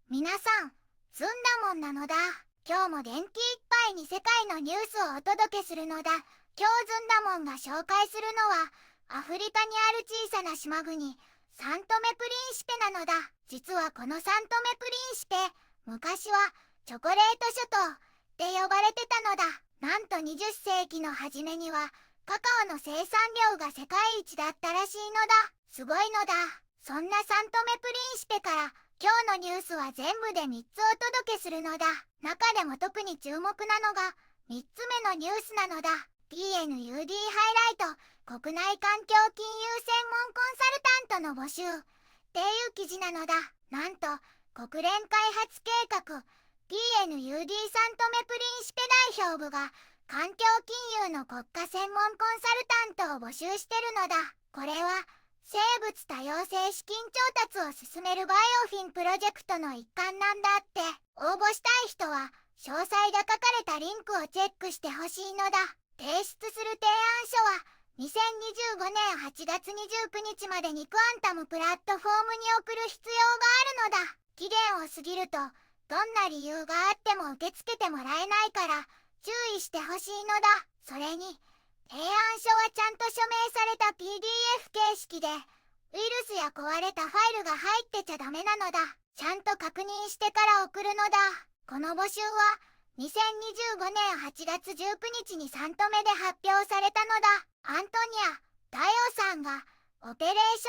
皆さん、ずんだもんなのだ。今日も元気いっぱいに世界のニュースをお届けするのだ。今日ずんだもんが紹介するのは、アフリカにある小さな島国、サントメプリンシペなのだ。実はこのサントメプリンシペ、昔はチョコレート諸島って呼ばれてたのだ。なんと20世紀の初めには、カカオの生産量が世界一だったらしいのだ。すごいのだ。そんなサントメプリンシペから、今日のニュースは全部で3つお届けするのだ。中でも特に注目なのが、3つ目のニュースなのだ。PNUD ハイライト、国内環境金融専門コンサルタントの募集っていう記事なのだ。なんと、国連開発計画、PNUD サントメプリンシペ代表部が、環境金融の国家専門コンサルタントを募集してるのだ。これは、生物多様性資金調達を進めるバイオフィンプロジェクトの一環なんだって。応募したい人は、詳細が書かれたリンクをチェックしてほしいのだ。提出する提案書は、2025年8月29日までにクアンタムプラットフォームに送る必要があるのだ。期限を過ぎると、どんな理由があっても受け付けてもらえないから、注意してほしいのだ。それに、提案書はちゃんと署名された PDF 形式で、ウイルスや壊れたファイルが入ってちゃダメなのだ。ちゃんと確認してから送るのだ。この募集は、2025年8月19日にサントメで発表されたのだ。アントニア・ダヨさんが、オペレーシ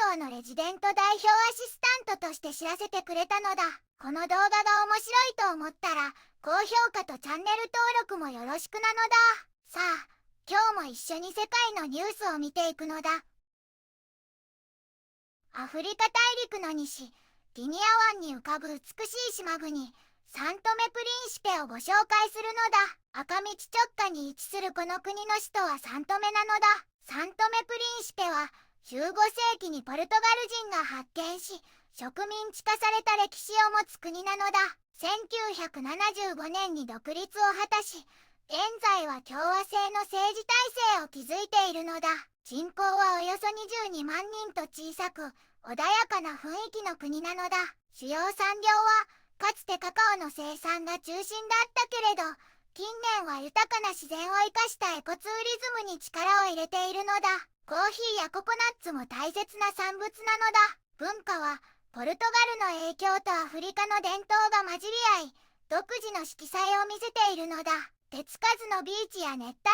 ョン担当のレジデント代表アシスタントとして知らせてくれたのだ。この動画が面白いと思ったら、高評価とチャンネル登録もよろしくなのだ。さあ、今日も一緒に世界のニュースを見ていくのだ。アフリカ大陸の西、ギニア湾に浮かぶ美しい島国、サントメプリンシペをご紹介するのだ。赤道直下に位置するこの国の首都はサントメなのだ。サントメプリンシペは、15世紀にポルトガル人が発見し、植民地化された歴史を持つ国なのだ。1975年に独立を果たし、現在は共和制の政治体制を築いているのだ。人口はおよそ22万人と小さく、穏やかな雰囲気の国なのだ。主要産業は、かつてカカオの生産が中心だったけれど、近年は豊かな自然を生かしたエコツーリズムに力を入れているのだ。コーヒーやココナッツも大切な産物なのだ。文化は、ポルトガルの影響とアフリカの伝統が混じり合い、独自の色彩を見せているのだ。手つかずのビーチや熱帯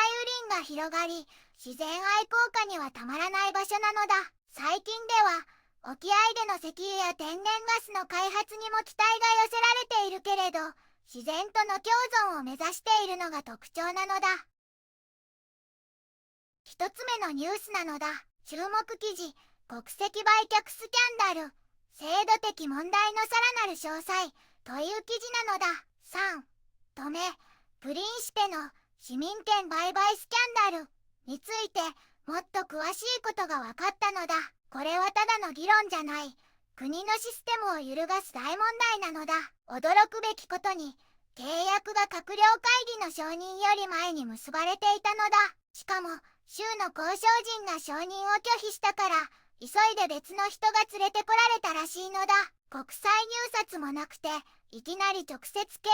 雨林が広がり、自然愛好家にはたまらない場所なのだ。最近では、沖合での石油や天然ガスの開発にも期待が寄せられているけれど、自然との共存を目指しているのが特徴なのだ。一つ目のニュースなのだ。注目記事、国籍売却スキャンダル、制度的問題のさらなる詳細という記事なのだ。3、止め、プリンシペの市民権売買スキャンダルについてもっと詳しいことが分かったのだ。これはただの議論じゃない。国のシステムを揺るがす大問題なのだ。驚くべきことに、契約が閣僚会議の承認より前に結ばれていたのだ。しかも、州の交渉人が承認を拒否したから、急いで別の人が連れてこられたらしいのだ。国際入札もなくて、いきなり直接契約だ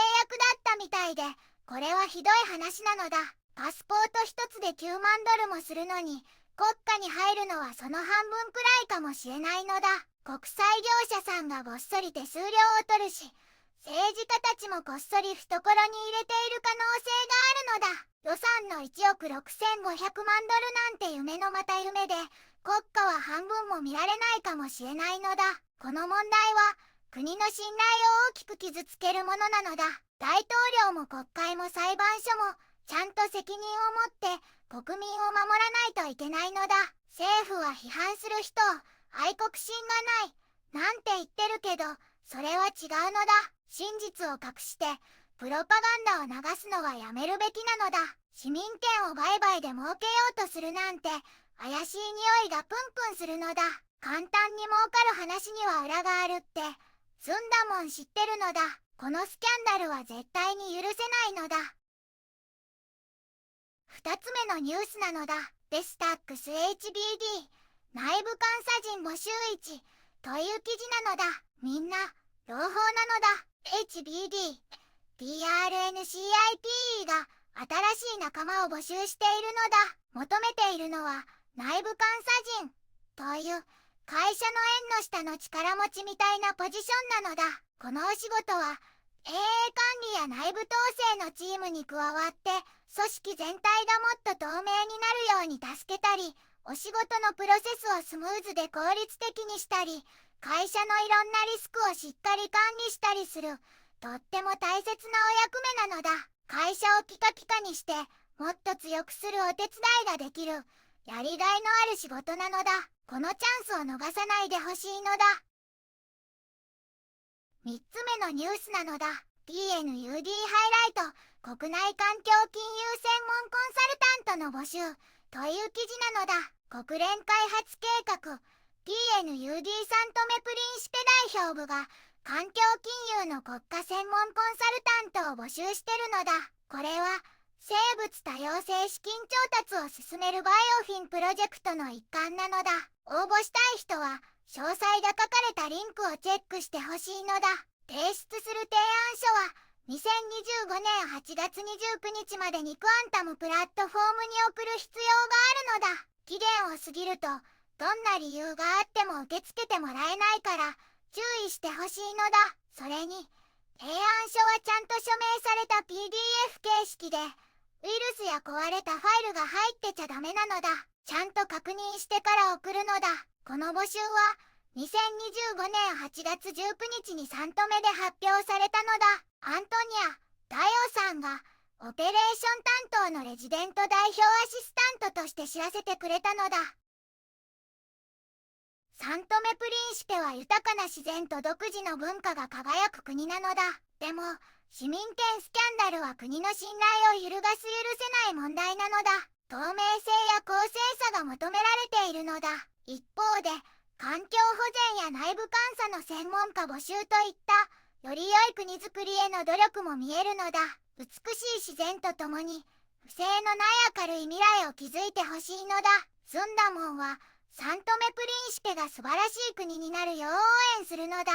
ったみたいで、これはひどい話なのだ。パスポート一つで9万ドルもするのに、国家に入るのはその半分くらいかもしれないのだ。国際業者さんがごっそり手数料を取るし、政治家たちもこっそり懐に入れている可能性があるのだ。予算の1億6500万ドルなんて夢のまた夢で、国家は半分も見られないかもしれないのだ。この問題は、国の信頼を大きく傷つけるものなのだ。大統領も国会も裁判所も、ちゃんと責任を持って国民を守らないといけないのだ。政府は批判する人を愛国心がないなんて言ってるけど、それは違うのだ。真実を隠してプロパガンダを流すのはやめるべきなのだ。市民権を売買で儲けようとするなんて怪しい匂いがプンプンするのだ。簡単に儲かる話には裏があるってずんだもん知ってるのだ。このスキャンダルは絶対に許せないのだ。二つ目のニュースなのだ。デスタックス HBD 内部監査人募集1という記事なのだ。みんな朗報なの TRNCIPE が新しい仲間を募集しているのだ。求めているのは内部監査人という会社の縁の下の力持ちみたいなポジションなのだ。このお仕事は経営管理や内部統制のチームに加わって組織全体がもっと透明になるように助けたり、お仕事のプロセスをスムーズで効率的にしたり、会社のいろんなリスクをしっかり管理したりする、とっても大切なお役目なのだ。会社をピカピカにしてもっと強くするお手伝いができる、やりがいのある仕事なのだ。このチャンスを逃さないでほしいのだ。3つ目のニュースなのだ。TNUD ハイライト、国内環境金融専門コンサルタントの募集という記事なのだ。国連開発計画 TNUD サントメプリンシペ代表部が環境金融の国家専門コンサルタントを募集してるのだ。これは生物多様性資金調達を進めるバイオフィンプロジェクトの一環なのだ。応募したい人は詳細が書かれたリンクをチェックしてほしいのだ。提出する提案書は2025年8月29日までにクアンタムプラットフォームに送る必要があるのだ。期限を過ぎるとどんな理由があっても受け付けてもらえないから注意してほしいのだ。それに提案書はちゃんと署名された PDF 形式で、ウイルスや壊れたファイルが入ってちゃダメなのだ。ちゃんと確認してから送るのだ。この募集は2025年8月19日にサントメで発表されたのだ。アントニア・ダヨさんがオペレーション担当のレジデント代表アシスタントとして知らせてくれたのだ。サントメプリンシペは豊かな自然と独自の文化が輝く国なのだ。でも市民権スキャンダルは国の信頼を揺るがす許せない問題なのだ。透明性や公正さが求められているのだ。一方で環境保全や内部監査の専門家募集といったより良い国づくりへの努力も見えるのだ。美しい自然とともに不正のない明るい未来を築いてほしいのだ。ズンダモンはサントメプリンシペが素晴らしい国になるよう応援するのだ。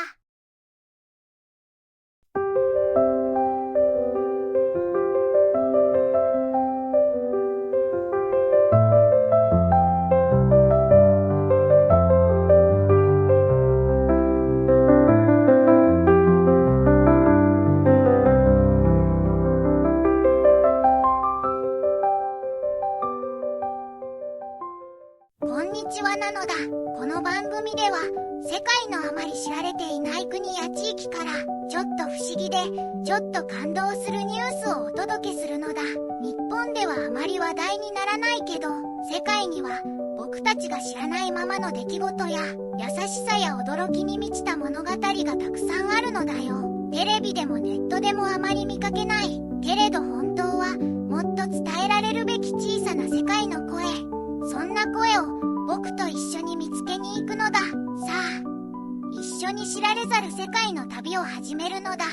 こんにちはなのだ。この番組では世界のあまり知られていない国や地域からちょっと不思議でちょっと感動するニュースをお届けするのだ。日本ではあまり話題にならないけど、世界には僕たちが知らないままの出来事や優しさや驚きに満ちた物語がたくさんあるのだよ。テレビでもネットでもあまり見かけないけれど本当はもっと伝えられるべき小さな世界の声、そんな声を僕と一緒に見つけに行くのだ。さあ、一緒に知られざる世界の旅を始めるのだ。